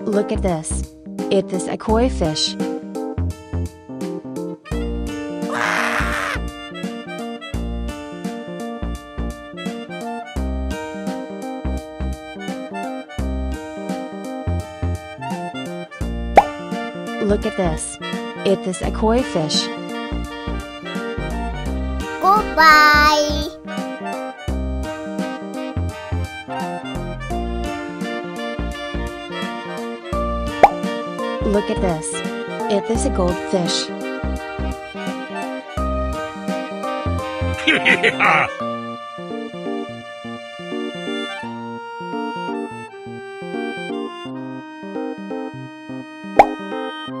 Look at this. It is a koi fish. Look at this. It is a koi fish. Goodbye. Look at this. It is a goldfish.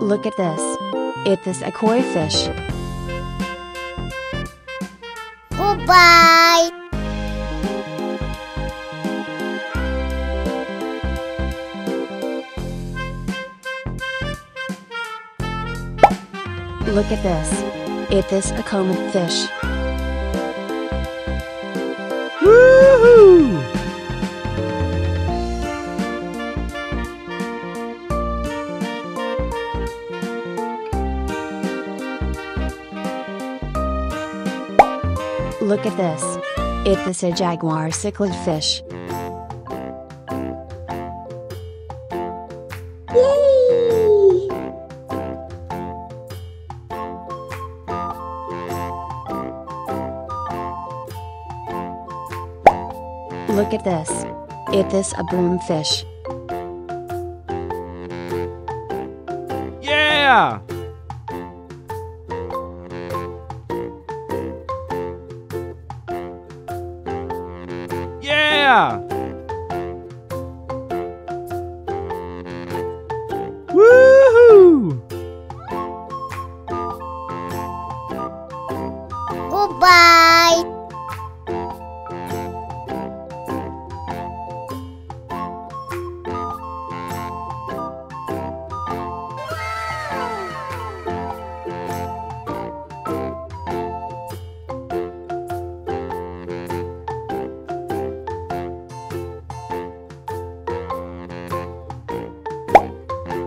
Look at this. It is a koi fish. Goodbye. Look at this. It is a common fish. Woohoo! Look at this. It is a jaguar cichlid fish. Yay! Look at this. It is a broomfish. Yeah! Yeah! Woohoo! Goodbye.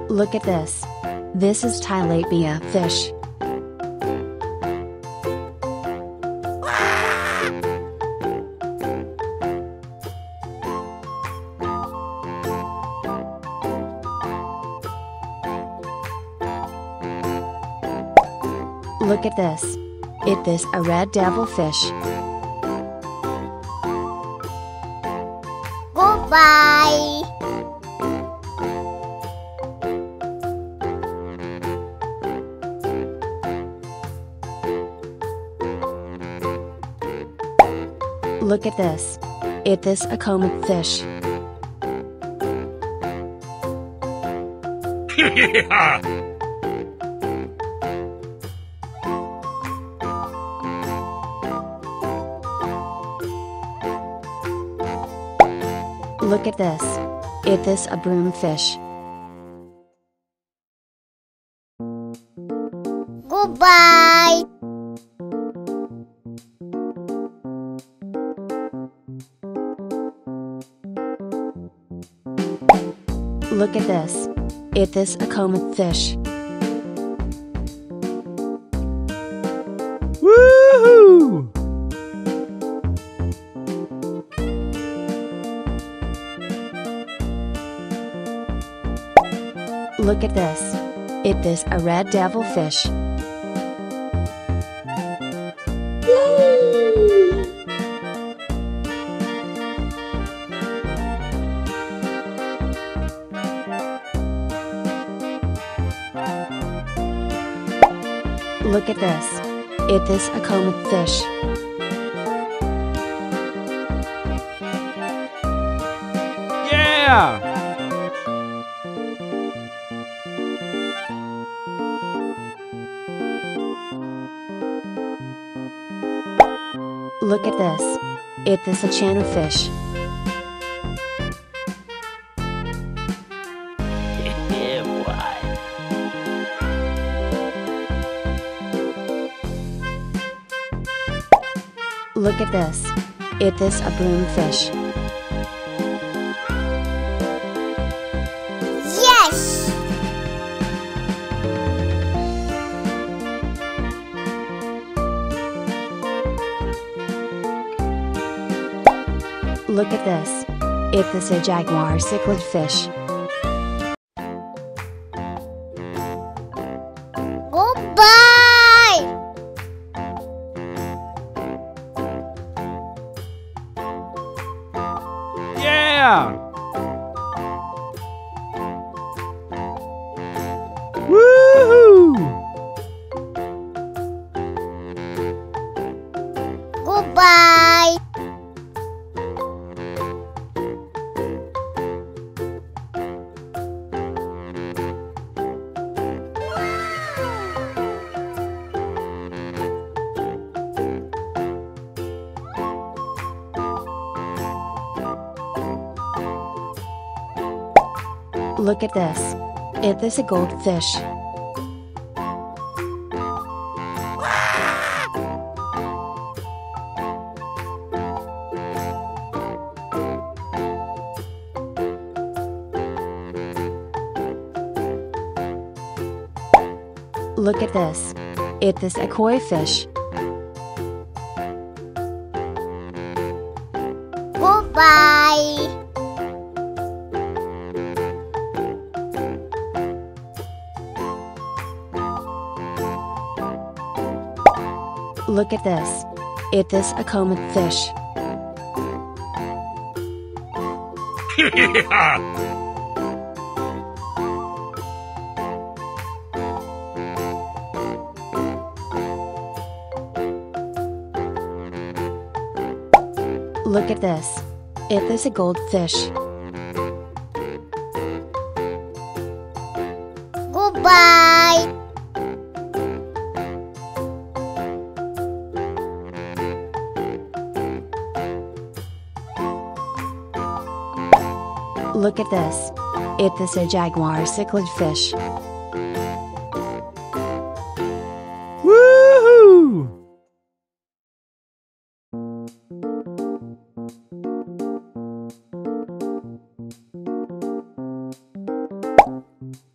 Look at this. This is tilapia fish. Look at this. It is a red devilfish. Goodbye. Look at this. It is a common fish. Look at this. It is a broomfish. Goodbye. Look at this. It is a common fish. Woohoo! Look at this. It is a red devilfish. Yay! Look at this. It is a common fish. Yeah! Look at this. It is a channel fish. Look at this. It is a broomfish. Yes! Look at this. It is a jaguar cichlid fish. Goodbye! Yeah! Woohoo! Goodbye! Look at this. It is a goldfish. Look at this. It is a koi fish. Goodbye! Look at this. It is a comet fish. Look at this. It is a goldfish. Goodbye! Look at this. It is a jaguar cichlid fish. Woohoo!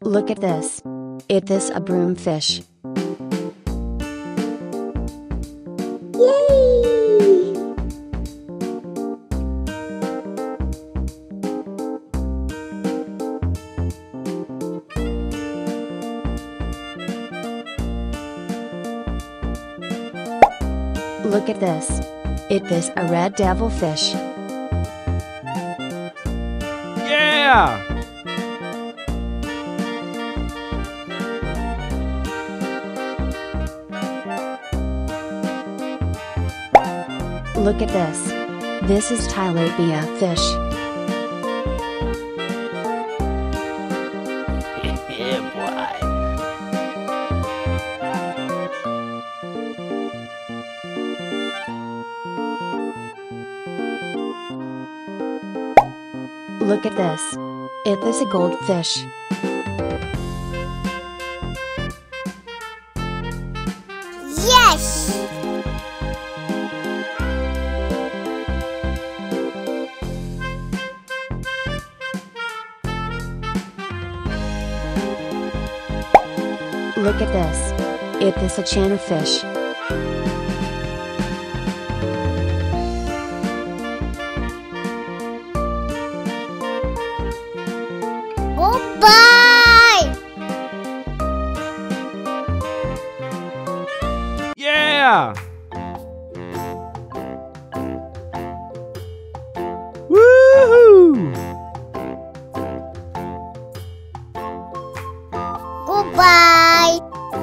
Look at this. It is a broomfish. Yay! Look at this. It is a red devilfish. Yeah! Look at this. This is tilapia fish. Look at this. It is a goldfish. Yes! Look at this. It is a channel fish. Goodbye!